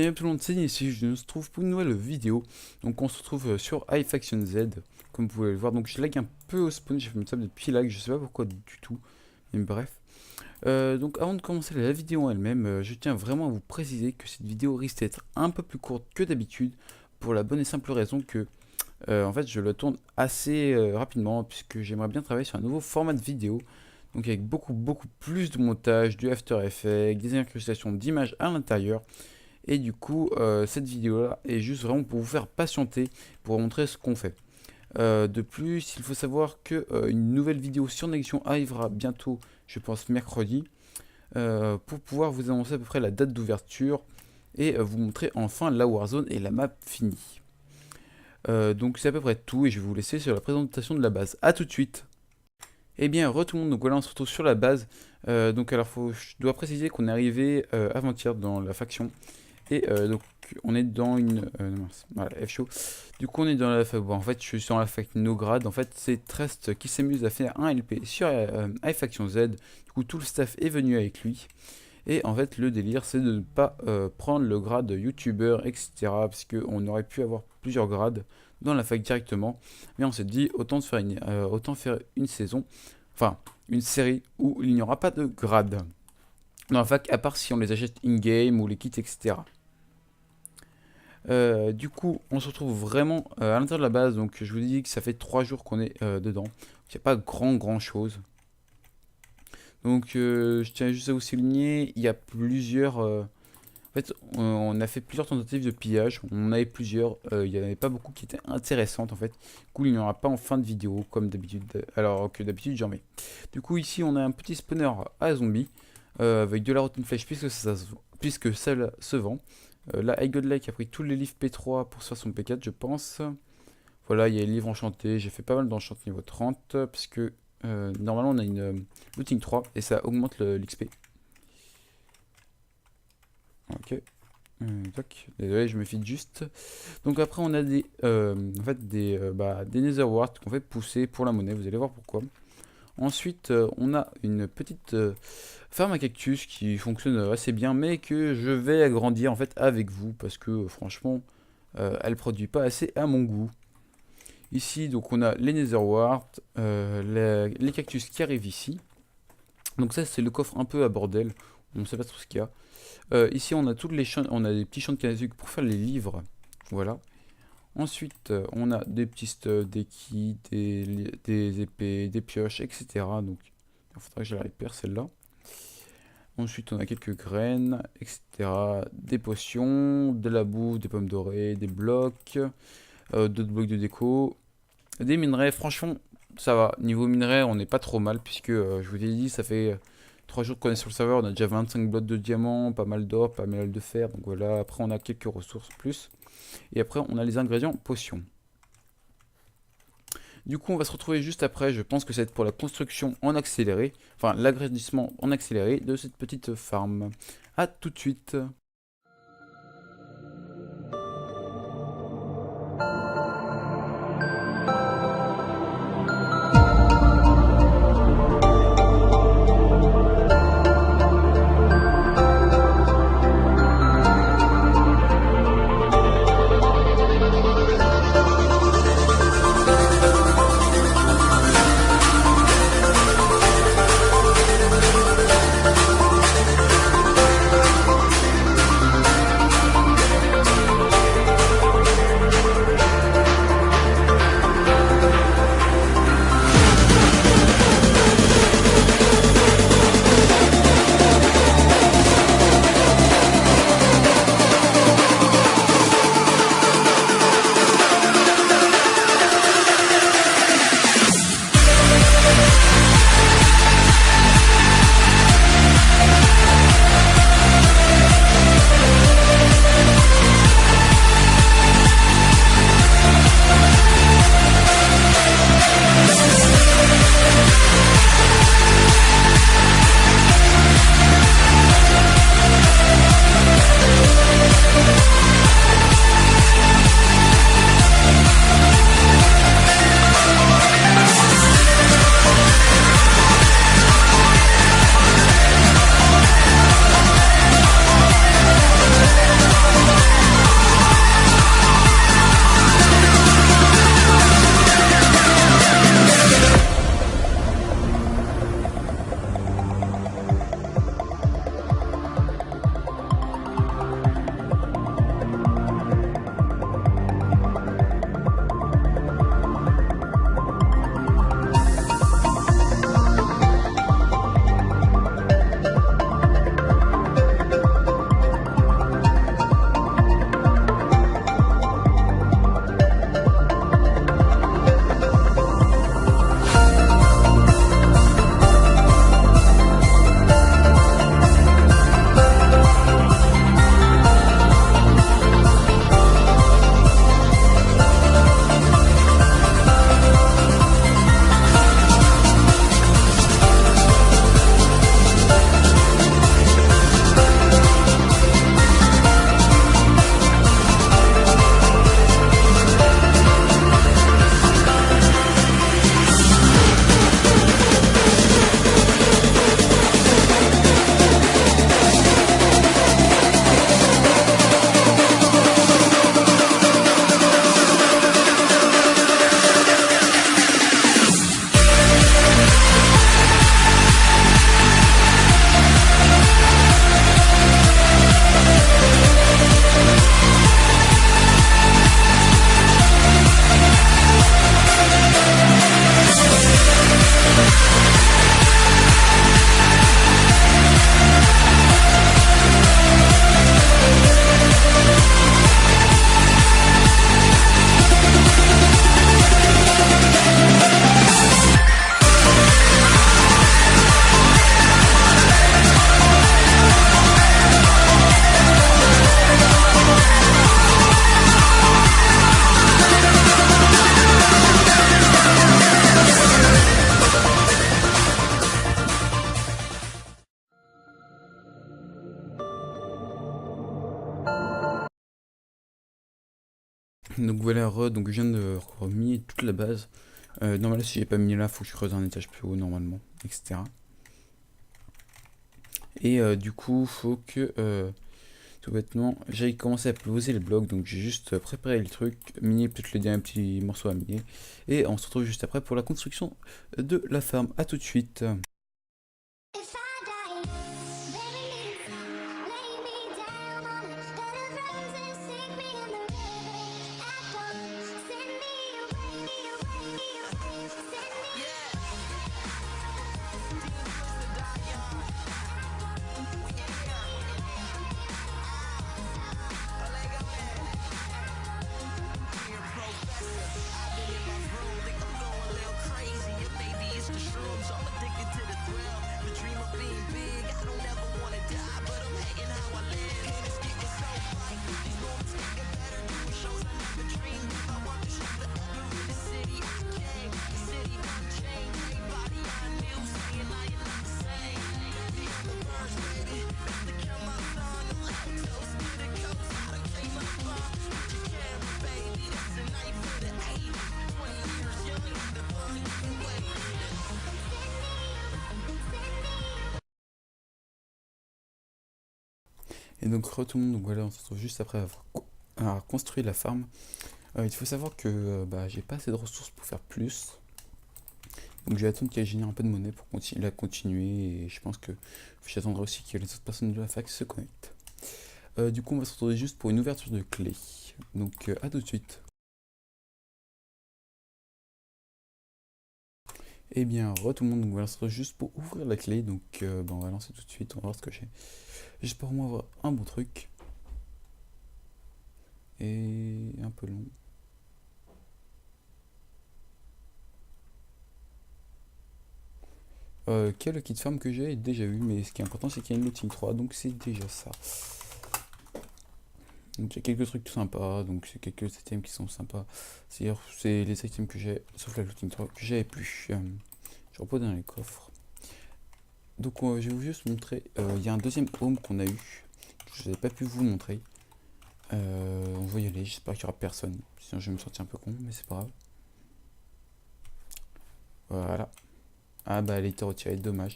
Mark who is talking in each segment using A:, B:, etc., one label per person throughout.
A: bien tout le monde, c'est ici, je nous retrouve pour une nouvelle vidéo. Donc on se retrouve sur iFactionZ, comme vous pouvez le voir. Donc je lag un peu au spawn, j'ai fait ça depuis lag, je sais pas pourquoi du tout, mais bref. Donc avant de commencer la vidéo en elle-même, je tiens vraiment à vous préciser que cette vidéo risque d'être un peu plus courte que d'habitude, pour la bonne et simple raison que en fait je le tourne assez rapidement, puisque j'aimerais bien travailler sur un nouveau format de vidéo. Donc avec beaucoup plus de montage, du After Effects, des incrustations d'images à l'intérieur. Et du coup, cette vidéo-là est juste vraiment pour vous faire patienter, pour vous montrer ce qu'on fait. De plus, il faut savoir que une nouvelle vidéo sur Nexion arrivera bientôt, je pense mercredi, pour pouvoir vous annoncer à peu près la date d'ouverture et vous montrer enfin la Warzone et la map finie. Donc c'est à peu près tout et je vais vous laisser sur la présentation de la base. A tout de suite. Eh bien, tout le monde, donc voilà, on se retrouve sur la base. Donc alors, je dois préciser qu'on est arrivé avant-hier dans la faction. Et donc, on est dans une... non, mince, voilà, F show. Du coup, on est dans la... Bon, en fait, je suis sur la fac Nograd. En fait, c'est Trest qui s'amuse à faire un LP sur iFactionZ. Du coup, tout le staff est venu avec lui. Et en fait, le délire, c'est de ne pas prendre le grade YouTuber, etc. Parce qu'on aurait pu avoir plusieurs grades dans la fac directement. Mais on s'est dit, autant faire une saison, enfin, une série où il n'y aura pas de grade dans la fac, à part si on les achète in-game ou les kits, etc. Du coup, on se retrouve vraiment à l'intérieur de la base. Donc, je vous dis que ça fait 3 jours qu'on est dedans. Il n'y a pas grand chose. Donc, je tiens juste à vous souligner, il y a plusieurs... en fait, on a fait plusieurs tentatives de pillage. On en avait plusieurs. Il n'y en avait pas beaucoup qui étaient intéressantes, en fait. Du coup, il n'y en aura pas en fin de vidéo, comme d'habitude. Alors que d'habitude, j'en mets. Du coup, ici, on a un petit spawner à zombies. Avec de la rotten flèche, puisque ça se vend. Là, iGodlike a pris tous les livres P3 pour se faire son P4, je pense. Voilà, il y a les livres enchantés. J'ai fait pas mal d'enchantés niveau 30, puisque normalement on a une looting 3 et ça augmente l'XP. Ok. Désolé, je me file juste. Donc après on a des en fait des nether warts qu'on fait pousser pour la monnaie, vous allez voir pourquoi. Ensuite, on a une petite ferme à cactus qui fonctionne assez bien, mais que je vais agrandir en fait avec vous parce que franchement, elle produit pas assez à mon goût. Ici, donc on a les nether warts, les cactus qui arrivent ici. Donc ça, c'est le coffre un peu à bordel. On ne sait pas trop ce qu'il y a. Ici, on a toutes les champs, on a des petits champs de Kanazuc pour faire les livres. Voilà. Ensuite, on a des petits studs, des kits, des épées, des pioches, etc. Donc, il faudra que je la récupère celle-là. Ensuite, on a quelques graines, etc. Des potions, de la bouffe, des pommes dorées, des blocs, d'autres blocs de déco, des minerais. Franchement, ça va. Niveau minerais, on n'est pas trop mal, puisque je vous ai dit, ça fait 3 jours qu'on est sur le serveur. On a déjà 25 blocs de diamants, pas mal d'or, pas mal de fer. Donc voilà, après, on a quelques ressources plus. Et après, on a les ingrédients potions. Du coup, on va se retrouver juste après. Je pense que c'est pour la construction en accéléré, enfin l'agrandissement en accéléré de cette petite farm. A tout de suite. Donc voilà, donc je viens de remis toute la base. Normalement, si j'ai pas mis là, faut que je creuse un étage plus haut normalement, etc. Et du coup, faut que tout bêtement, j'aille commencer à poser les blocs. Donc j'ai juste préparé le truc, miner peut-être le dernier petit morceau à miner. Et on se retrouve juste après pour la construction de la ferme. À tout de suite. Et donc, tout le monde, donc voilà, on se retrouve juste après avoir construit la farm. Il faut savoir que bah, j'ai pas assez de ressources pour faire plus. Donc, je vais attendre qu'elle génère un peu de monnaie pour continuer. Et je pense que j'attendrai aussi que les autres personnes de la fac se connectent. Du coup, on va se retrouver juste pour une ouverture de clé. Donc, à tout de suite. Et bien, tout le monde, donc voilà, on se retrouve juste pour ouvrir la clé. Donc, bah, on va lancer tout de suite, on va voir ce que j'ai. J'espère au moins avoir un bon truc. Et un peu long. Quel kit farm que j'ai déjà eu, mais ce qui est important c'est qu'il y a une looting 3, donc c'est déjà ça. Donc j'ai quelques trucs tout sympas, donc c'est quelques items qui sont sympas. C'est les items que j'ai, sauf la looting 3 que j'avais plus. Je repose dans les coffres. Donc je vais vous juste montrer, il y a un deuxième home qu'on a eu, je n'avais pas pu vous montrer. On va y aller, j'espère qu'il n'y aura personne, sinon je vais me sentir un peu con, mais c'est pas grave. Voilà. Ah bah elle a été retirée, dommage.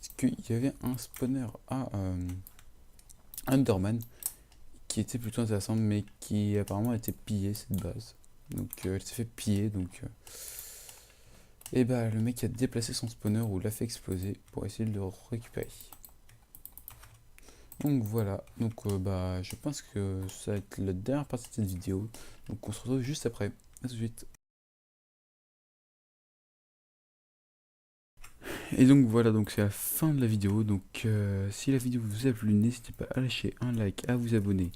A: Parce qu'il y avait un spawner à Underman qui était plutôt intéressant, mais qui apparemment a été pillé cette base. Donc elle s'est fait piller, donc et bah le mec a déplacé son spawner ou l'a fait exploser pour essayer de le récupérer. Donc voilà, donc bah je pense que ça va être la dernière partie de cette vidéo. Donc on se retrouve juste après. A tout de suite. Et donc voilà, donc c'est la fin de la vidéo. Donc si la vidéo vous a plu, n'hésitez pas à lâcher un like, à vous abonner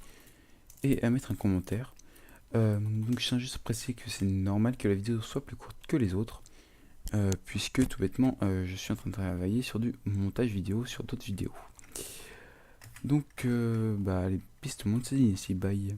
A: et à mettre un commentaire. Donc je tiens juste à préciser que c'est normal que la vidéo soit plus courte que les autres, puisque tout bêtement je suis en train de travailler sur du montage vidéo sur d'autres vidéos. Donc bah les pistes tout le monde, c'est ici, bye.